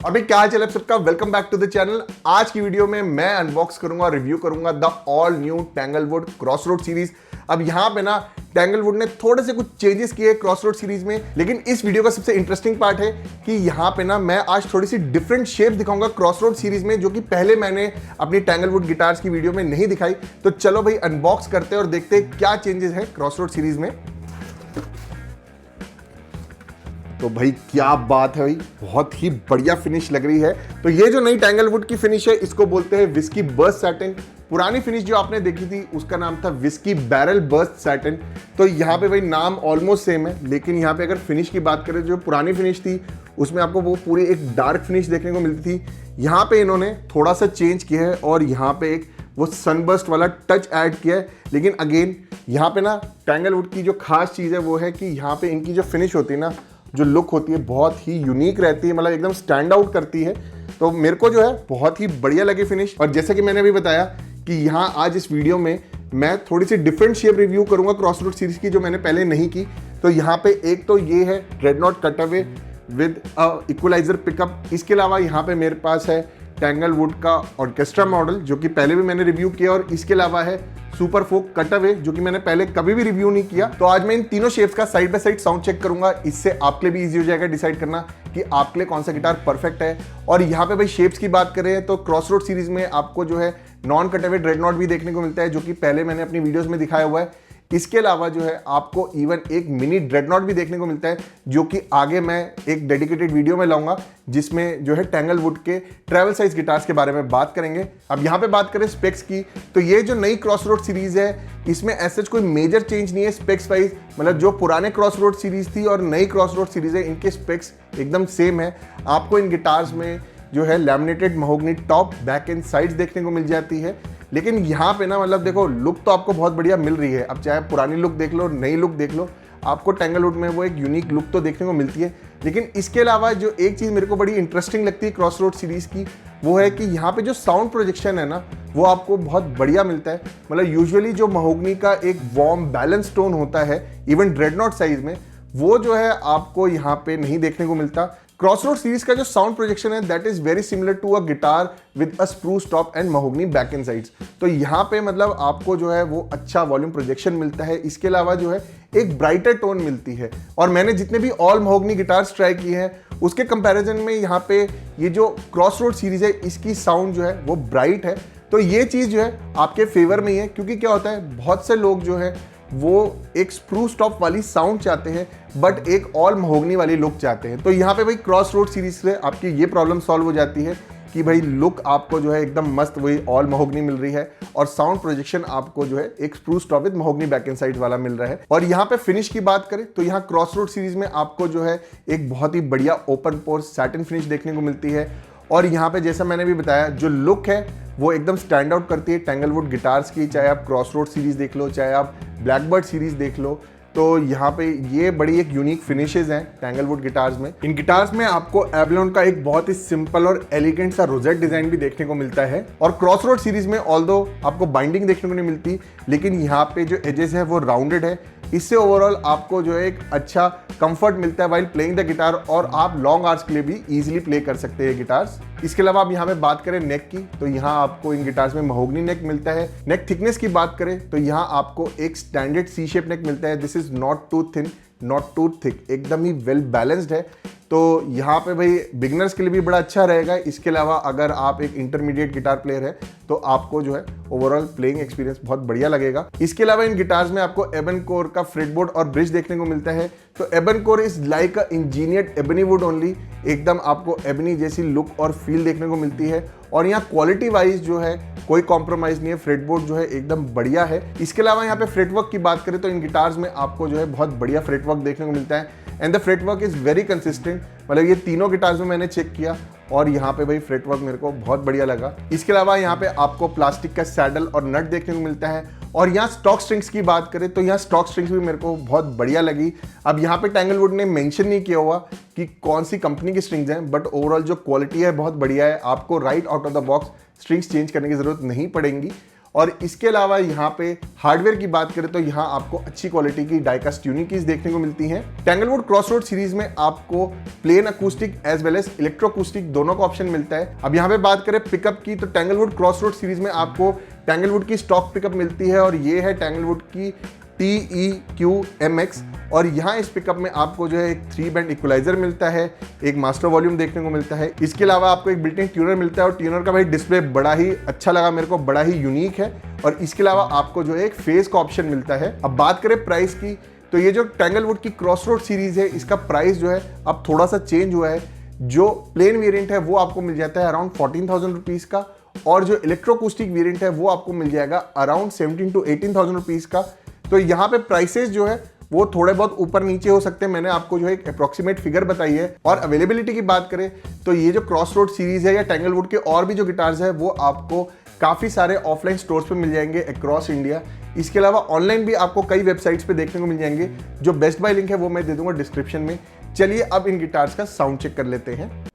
और भाई क्या हाल चाल है सबका। Welcome back to the channel. आज की वीडियो में मैं अनबॉक्स करूंगा और रिव्यू करूंगा the all new Tanglewood crossroad series. अब यहाँ पे ना टैंगलवुड ने थोड़े से कुछ चेंजेस किए क्रॉसरोड सीरीज में, लेकिन इस वीडियो का सबसे इंटरेस्टिंग पार्ट है कि यहाँ पे ना मैं आज थोड़ी सी डिफरेंट शेप्स दिखाऊंगा क्रॉसरोड सीरीज में, जो कि पहले मैंने अपनी टैंगलवुड गिटार्स की वीडियो में नहीं दिखाई। तो चलो भाई अनबॉक्स करते हैं और देखते हैं क्या चेंजेस है क्रॉसरोड सीरीज में। तो भाई क्या बात है भाई, बहुत ही बढ़िया फिनिश लग रही है। तो ये जो नई टैंगलवुड की फिनिश है इसको बोलते हैं विस्की बर्स्ट सैटिन। पुरानी फिनिश जो आपने देखी थी उसका नाम था विस्की बैरल बर्स्ट सैटिन। तो यहाँ पे भाई नाम ऑलमोस्ट सेम है, लेकिन यहाँ पे अगर फिनिश की बात करें, जो पुरानी फिनिश थी उसमें आपको वो पूरी एक डार्क फिनिश देखने को मिलती थी। यहाँ पे इन्होंने थोड़ा सा चेंज किया है और यहाँ पे एक वो सनबर्स्ट वाला टच ऐड किया है। लेकिन अगेन यहाँ पे ना टैंगलवुड की जो खास चीज़ है वो है कि यहाँ पे इनकी जो फिनिश होती है ना, जो लुक होती है बहुत ही यूनिक रहती है, मतलब एकदम स्टैंड आउट करती है। तो मेरे को जो है बहुत ही बढ़िया लगी फिनिश। और जैसे कि मैंने अभी बताया कि यहाँ आज इस वीडियो में मैं थोड़ी सी डिफरेंट शेप रिव्यू करूंगा क्रॉसरोड सीरीज की, जो मैंने पहले नहीं की। तो यहाँ पे एक तो ये है dreadnought cutaway with equaliser pickup. इसके अलावा यहाँ पे मेरे पास है टैंगलवुड का ऑर्केस्ट्रा मॉडल, जो कि पहले भी मैंने रिव्यू किया, और इसके अलावा है सुपर फोक कटअवे, जो कि मैंने पहले कभी भी रिव्यू नहीं किया। तो आज मैं इन तीनों शेप्स का side by side sound check करूंगा। इससे आपके लिए भी इजी हो जाएगा डिसाइड करना कि आपके लिए कौन सा गिटार परफेक्ट है। और यहाँ पे भाई शेप्स की बात करें तो क्रॉसरोड सीरीज में आपको जो है नॉन कटअवे ड्रेडनॉट भी देखने को मिलता है, जो कि पहले मैंने अपनी वीडियोस में दिखाया हुआ है। इसके अलावा जो है आपको इवन एक मिनी ड्रेडनॉट भी देखने को मिलता है, जो कि आगे मैं एक डेडिकेटेड वीडियो में लाऊंगा, जिसमें जो है टैंगलवुड के ट्रैवल साइज गिटार्स के बारे में बात करेंगे। अब यहाँ पे बात करें स्पेक्स की, तो ये जो नई क्रॉसरोड सीरीज है इसमें ऐसा कोई मेजर चेंज नहीं है स्पेक्स वाइज। मतलब जो पुराने क्रॉसरोड सीरीज थी और नई क्रॉसरोड सीरीज है, इनके स्पेक्स एकदम सेम है। आपको इन गिटार्स में जो है laminated mahogany top, back and sides देखने को मिल जाती है। लेकिन यहाँ पे ना मतलब देखो लुक तो आपको बहुत बढ़िया मिल रही है। अब चाहे पुरानी लुक देख लो, नई लुक देख लो, आपको टैंगलवुड में वो एक यूनिक लुक तो देखने को मिलती है। लेकिन इसके अलावा जो एक चीज़ मेरे को बड़ी इंटरेस्टिंग लगती है क्रॉसरोड सीरीज़ की, वो है कि यहाँ पे जो साउंड प्रोजेक्शन है ना, वो आपको बहुत बढ़िया मिलता है। मतलब यूजुअली जो महोगनी का एक वार्म बैलेंस टोन होता है इवन ड्रेडनॉट साइज में, वो जो है आपको यहाँ पे नहीं देखने को मिलता। क्रॉसरोड सीरीज का जो साउंड प्रोजेक्शन है that is very similar to a guitar with a spruce top and mahogany back and sides. तो यहाँ पे मतलब आपको जो है वो अच्छा वॉल्यूम प्रोजेक्शन मिलता है। इसके अलावा जो है एक ब्राइटर टोन मिलती है। और मैंने जितने भी ऑल महोगनी गिटार्स ट्राई किए हैं उसके कंपैरिजन में यहाँ पे ये जो क्रॉसरोड सीरीज है इसकी साउंड जो है वो ब्राइट है। तो ये चीज़ जो है आपके फेवर में ही है, क्योंकि क्या होता है बहुत से लोग जो है वो एक स्प्रूस टॉप वाली साउंड चाहते हैं बट एक ऑल महोगनी वाली लुक चाहते हैं। तो यहाँ पे भाई क्रॉसरोड सीरीज से आपकी ये प्रॉब्लम सॉल्व हो जाती है कि भाई लुक आपको जो है एकदम मस्त वही ऑल महोगनी मिल रही है, और साउंड प्रोजेक्शन आपको जो है एक spruce top with mahogany back and side वाला मिल रहा है। और यहाँ पे फिनिश की बात करें तो यहाँ क्रॉसरोड सीरीज में आपको जो है एक बहुत ही बढ़िया ओपन पोर सैटिन फिनिश देखने को मिलती है। और यहाँ पे जैसा मैंने भी बताया जो लुक है वो एकदम स्टैंड आउट करती है टैंगलवुड गिटार्स की। चाहे आप क्रॉसरोड सीरीज देख लो, चाहे आप ब्लैकबर्ड सीरीज देख लो, तो यहाँ पे ये बड़ी एक यूनिक फिनिशेस हैं टैंगलवुड गिटार्स में। इन गिटार्स में आपको एवलॉन का एक बहुत ही सिंपल और एलिगेंट सा रोजेट डिजाइन भी देखने को मिलता है। और क्रॉसरोड सीरीज में ऑल्दो आपको बाइंडिंग देखने को नहीं मिलती, लेकिन यहाँ पे जो एजेस है वो राउंडेड है। इससे ओवरऑल आपको जो है एक अच्छा कंफर्ट मिलता है वाइल प्लेइंग द गिटार, और आप लॉन्ग आवर्स के लिए भी इजीली प्ले कर सकते हैं गिटार्स। इसके अलावा आप यहाँ पे बात करें नेक की, तो यहाँ आपको इन गिटार्स में महोगनी नेक मिलता है। नेक थिकनेस की बात करें तो यहाँ आपको एक स्टैंडर्ड सी शेप नेक मिलता है। This is not too thin, not too thick, एकदम ही वेल बैलेंस्ड है। तो यहाँ पे भाई बिगनर्स के लिए भी बड़ा अच्छा रहेगा। इसके अलावा अगर आप एक इंटरमीडिएट गिटार प्लेयर है तो आपको जो है ओवरऑल प्लेइंग एक्सपीरियंस बहुत बढ़िया लगेगा। इसके अलावा इन गिटार्स में आपको एबन कोर का फ्रेटबोर्ड और ब्रिज देखने को मिलता है। तो ebon core is like a engineered ebony wood only, एकदम आपको एबनी जैसी लुक और फील देखने को मिलती है। और यहाँ क्वालिटी वाइज जो है कोई कॉम्प्रोमाइज़ नहीं है, फ्रेटबोर्ड जो है एकदम बढ़िया है। इसके अलावा यहाँ पे फ्रेटवर्क की बात करें तो इन गिटार्स में आपको जो है बहुत बढ़िया फ्रेटवर्क देखने को मिलता है, and the fretwork is very consistent. मतलब ये तीनों गिटार्स में मैंने चेक किया और यहाँ पे भाई फ्रेटवर्क मेरे को बहुत बढ़िया लगा। इसके अलावा यहाँ पे आपको प्लास्टिक का सैडल और नट देखने को मिलता है। और यहाँ स्टॉक स्ट्रिंग्स की बात करें तो यहाँ स्टॉक स्ट्रिंग्स भी मेरे को बहुत बढ़िया लगी। अब यहाँ पे टैंगलवुड ने मेंशन नहीं किया हुआ कि कौन सी कंपनी की स्ट्रिंग्स हैं, बट ओवरऑल जो क्वालिटी है बहुत बढ़िया है। आपको right out of the box strings change करने की ज़रूरत नहीं पड़ेगी। और इसके अलावा यहाँ पे हार्डवेयर की बात करें तो यहाँ आपको अच्छी क्वालिटी की डाइकास्ट ट्यूनिंग कीज देखने को मिलती हैं। टैंगलवुड क्रॉसरोड सीरीज में आपको plain acoustic as well as electro acoustic दोनों का ऑप्शन मिलता है। अब यहाँ पे बात करें पिकअप की तो टैंगलवुड क्रॉसरोड सीरीज में आपको टैंगलवुड की स्टॉक पिकअप मिलती है और ये है टैंगलवुड की TEQ-MX। और यहाँ इस पिकअप में आपको जो है एक 3 बैंड इक्वलाइजर मिलता है, एक मास्टर वॉल्यूम देखने को मिलता है। इसके अलावा आपको एक बिल्ट इन ट्यूनर मिलता है और ट्यूनर का भाई डिस्प्ले बड़ा ही अच्छा लगा मेरे को, बड़ा ही यूनिक है। और इसके अलावा आपको जो है एक फेस का ऑप्शन मिलता है। अब बात करें प्राइस की तो ये जो टैंगलवुड की क्रॉसरोड सीरीज है इसका प्राइस जो है अब थोड़ा सा चेंज हुआ है। जो प्लेन वेरिएंट है वो आपको मिल जाता है अराउंड 14,000 रुपीज़ का और जो इलेक्ट्रोकूस्टिक वेरिएंट है वो आपको मिल जाएगा अराउंड 17,000 to 18,000 रुपीज़ का। तो यहाँ पे प्राइसेस जो है वो थोड़े बहुत ऊपर नीचे हो सकते हैं, मैंने आपको जो है एक अप्रॉक्सीमेट फिगर बताई है। और अवेलेबिलिटी की बात करें तो ये जो क्रॉसरोड सीरीज है या टैंगलवुड के और भी जो गिटार्स है वो आपको काफ़ी सारे ऑफलाइन स्टोर्स पे मिल जाएंगे अक्रॉस इंडिया। इसके अलावा ऑनलाइन भी आपको कई वेबसाइट्स पे देखने को मिल जाएंगे। जो बेस्ट बाय लिंक है वो मैं दे दूंगा डिस्क्रिप्शन में। चलिए अब इन गिटार्स का साउंड चेक कर लेते हैं।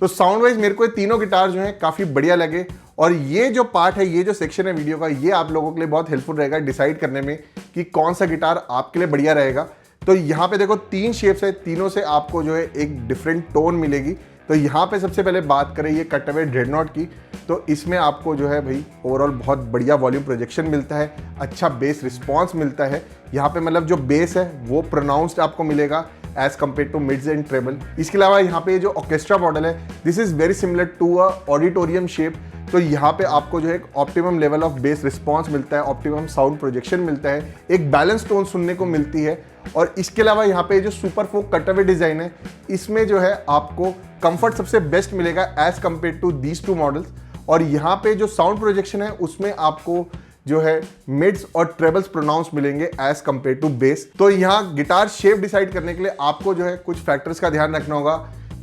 तो साउंड वाइज मेरे को ये तीनों गिटार जो है काफी बढ़िया लगे, और ये जो पार्ट है, ये जो सेक्शन है वीडियो का, ये आप लोगों के लिए बहुत हेल्पफुल रहेगा डिसाइड करने में कि कौन सा गिटार आपके लिए बढ़िया रहेगा। तो यहाँ पे देखो 3 शेप्स है, तीनों से आपको जो है एक डिफरेंट टोन मिलेगी। तो यहाँ पे सबसे पहले बात करें ये कटअवे ड्रेडनॉट की, तो इसमें आपको जो है भाई ओवरऑल बहुत बढ़िया वॉल्यूम प्रोजेक्शन मिलता है, अच्छा बेस रिस्पॉन्स मिलता है। यहाँ पे मतलब जो बेस है वो प्रोनाउंस्ड आपको मिलेगा as compared to mids and treble. इसके अलावा यहाँ पे जो ऑर्केस्ट्रा मॉडल है, this is very similar to a auditorium shape. तो यहाँ पे आपको जो है एक optimum level of bass response मिलता है, ऑप्टिमम साउंड प्रोजेक्शन मिलता है, एक बैलेंस टोन सुनने को मिलती है। और इसके अलावा यहाँ पे जो सुपर फोक कटअवे डिजाइन है, इसमें जो है आपको कंफर्ट सबसे बेस्ट मिलेगा as compared to these 2 models. और यहाँ पे जो साउंड प्रोजेक्शन है उसमें आपको जो है मिड्स और ट्रेबल्स प्रोनाउंस मिलेंगे एज कम्पेयर टू बेस। तो यहाँ गिटार शेप डिसाइड करने के लिए आपको जो है कुछ फैक्टर्स का ध्यान रखना होगा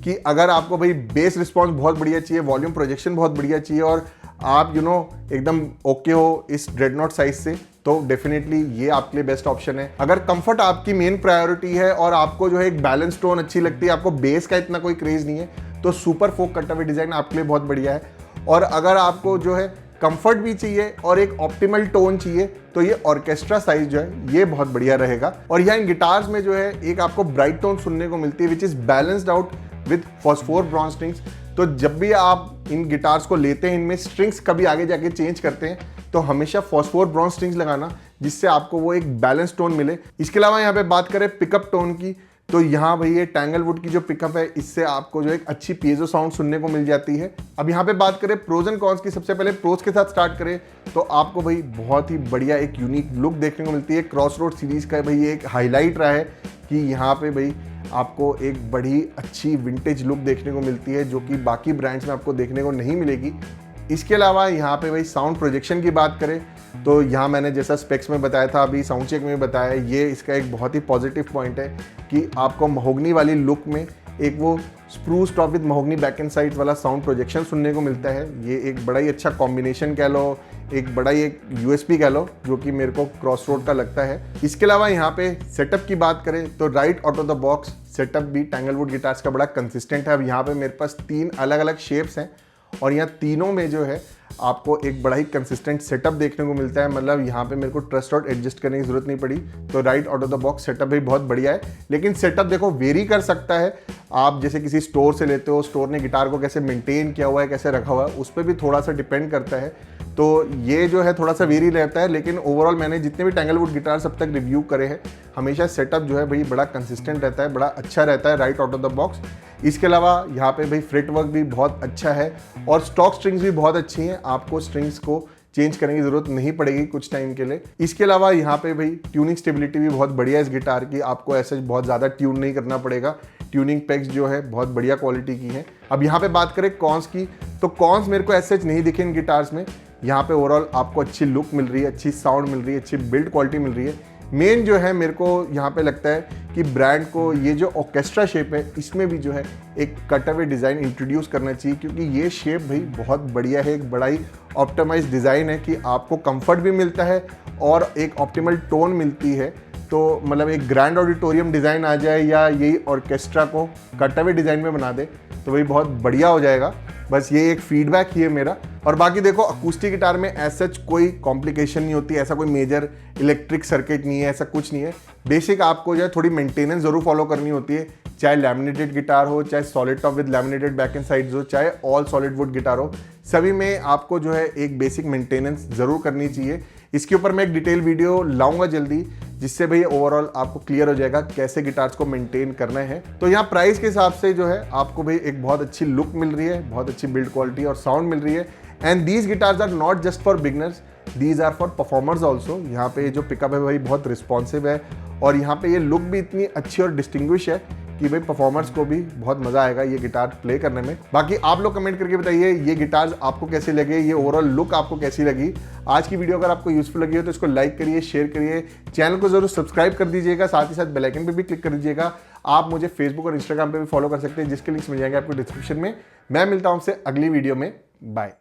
कि अगर आपको भाई बेस रिस्पॉन्स बहुत बढ़िया चाहिए, वॉल्यूम प्रोजेक्शन बहुत बढ़िया चाहिए, और आप एकदम ओके हो इस ड्रेडनॉट साइज से, तो डेफिनेटली ये आपके लिए बेस्ट ऑप्शन है। अगर कंफर्ट आपकी मेन प्रायोरिटी है और आपको जो है एक बैलेंस टोन अच्छी लगती है, आपको बेस का इतना कोई क्रेज नहीं है, तो सुपर फोक कटअवे डिजाइन आपके लिए बहुत बढ़िया है। और अगर आपको जो है कंफर्ट भी चाहिए और एक ऑप्टिमल टोन चाहिए, तो ये ऑर्केस्ट्रा साइज जो है ये बहुत बढ़िया रहेगा। और यहाँ इन गिटार्स में जो है एक आपको ब्राइट टोन सुनने को मिलती है which is balanced out with phosphor bronze strings. तो जब भी आप इन गिटार्स को लेते हैं, इनमें स्ट्रिंग्स कभी आगे जाके चेंज करते हैं, तो हमेशा फॉस्फोर ब्रॉन्ज स्ट्रिंग्स लगाना, जिससे आपको वो एक बैलेंस टोन मिले। इसके अलावा यहाँ पे बात करें पिकअप टोन की, तो यहाँ भाई ये टैंगलवुड की जो पिकअप है, इससे आपको जो एक अच्छी पीएजो साउंड सुनने को मिल जाती है। अब यहाँ पे बात करें प्रोज एंड कॉन्स की, सबसे पहले प्रोज के साथ स्टार्ट करें तो आपको भाई बहुत ही बढ़िया एक यूनिक लुक देखने को मिलती है। क्रॉसरोड सीरीज का भाई एक हाईलाइट रहा है कि यहाँ पे भाई आपको एक बड़ी अच्छी विंटेज लुक देखने को मिलती है, जो कि बाकी ब्रांड्स में आपको देखने को नहीं मिलेगी। इसके अलावा यहाँ पे भाई साउंड प्रोजेक्शन की बात करें तो यहाँ मैंने जैसा स्पेक्स में बताया था, अभी साउंड चेक में बताया, ये इसका एक बहुत ही पॉजिटिव पॉइंट है कि आपको महोगनी वाली लुक में एक वो spruce top with mahogany back and sides वाला साउंड प्रोजेक्शन सुनने को मिलता है। ये एक बड़ा ही अच्छा कॉम्बिनेशन कह लो, एक बड़ा ही एक यूएसपी कह लो, जो कि मेरे को क्रॉसरोड का लगता है। इसके अलावा यहाँ पे सेटअप की बात करें तो right out of the box setup भी टैंगलवुड गिटार्स का बड़ा कंसिस्टेंट है। अब यहाँ पे मेरे पास 3 अलग अलग शेप्स हैं और यहाँ तीनों में जो है आपको एक बड़ा ही कंसिस्टेंट सेटअप देखने को मिलता है। मतलब यहाँ पे मेरे को ट्रस्ट आउट एडजस्ट करने की जरूरत नहीं पड़ी। तो right out of the box setup भी बहुत बढ़िया है, लेकिन सेटअप देखो वेरी कर सकता है। आप जैसे किसी स्टोर से लेते हो, स्टोर ने गिटार को कैसे मेंटेन किया हुआ है, कैसे रखा हुआ है, उस पर भी थोड़ा सा डिपेंड करता है। तो ये जो है थोड़ा सा वेरी रहता है, लेकिन ओवरऑल मैंने जितने भी टैंगलवुड गिटार्स अब तक रिव्यू करे हैं, हमेशा सेटअप जो है भाई बड़ा कंसिस्टेंट रहता है, बड़ा अच्छा रहता है right out of the box. इसके अलावा यहाँ पे भाई फ्रेट वर्क भी बहुत अच्छा है और स्टॉक स्ट्रिंग्स भी बहुत अच्छी हैं, आपको स्ट्रिंग्स को चेंज करने की जरूरत नहीं पड़ेगी कुछ टाइम के लिए। इसके अलावा यहाँ पे भाई ट्यूनिंग स्टेबिलिटी भी बहुत बढ़िया है इस गिटार की, आपको ऐसे बहुत ज़्यादा ट्यून नहीं करना पड़ेगा। ट्यूनिंग पेग्स जो है बहुत बढ़िया क्वालिटी की है। अब यहाँ पे बात करें कॉन्स की, तो कॉन्स मेरे को ऐसे नहीं दिखे इन गिटार्स में। यहाँ पे ओवरऑल आपको अच्छी लुक मिल रही है, अच्छी साउंड मिल रही है, अच्छी बिल्ड क्वालिटी मिल रही है। मेन जो है मेरे को यहाँ पे लगता है कि ब्रांड को ये जो ऑर्केस्ट्रा शेप है, इसमें भी जो है एक कटअवे डिज़ाइन इंट्रोड्यूस करना चाहिए, क्योंकि ये शेप भाई बहुत बढ़िया है, एक बड़ा ही ऑप्टिमाइज डिज़ाइन है कि आपको कंफर्ट भी मिलता है और एक ऑप्टिमल टोन मिलती है। तो मतलब एक ग्रैंड ऑडिटोरियम डिज़ाइन आ जाए या यही ऑर्केस्ट्रा को कटअवे डिज़ाइन में बना दे तो वही बहुत बढ़िया हो जाएगा। बस ये एक फीडबैक ही है मेरा। और बाकी देखो अकूस्टिक गिटार में एज सच कोई कॉम्प्लिकेशन नहीं होती, ऐसा कोई मेजर इलेक्ट्रिक सर्किट नहीं है, ऐसा कुछ नहीं है। बेसिक आपको जो है थोड़ी मेंटेनेंस ज़रूर फॉलो करनी होती है, चाहे लैमिनेटेड गिटार हो, चाहे solid top with laminated back and sides हो, चाहे ऑल सॉलिड वुड गिटार हो, सभी में आपको जो है एक बेसिक मेंटेनेंस ज़रूर करनी चाहिए। इसके ऊपर मैं एक डिटेल वीडियो लाऊंगा जल्दी, जिससे भाई ओवरऑल आपको क्लियर हो जाएगा कैसे गिटार्स को मेंटेन करना है। तो यहाँ प्राइस के हिसाब से जो है आपको भाई एक बहुत अच्छी लुक मिल रही है, बहुत अच्छी बिल्ड क्वालिटी और साउंड मिल रही है। And these guitars are not just for beginners, these are for performers also. यहाँ पे जो पिकअप है भाई बहुत रिस्पॉन्सिव है और यहाँ पे ये लुक भी इतनी अच्छी और डिस्टिंग्विश है कि भाई परफॉर्मर्स को भी बहुत मजा आएगा ये गिटार प्ले करने में। बाकी आप लोग कमेंट करके बताइए ये गिटार्स आपको कैसे लगे, ये ओवरऑल लुक आपको कैसी लगी। आज की वीडियो अगर आपको यूजफुल लगी हो तो इसको लाइक करिए, शेयर करिए, चैनल को जरूर सब्सक्राइब कर दीजिएगा, साथ ही साथ बेल आइकन पे भी क्लिक कर दीजिएगा। आप मुझे फेसबुक और इंस्टाग्राम पे भी फॉलो कर सकते हैं, जिसके लिंक्स मिल जाएंगे आपको डिस्क्रिप्शन में। मैं मिलता हूं आपसे अगली वीडियो में, बाय।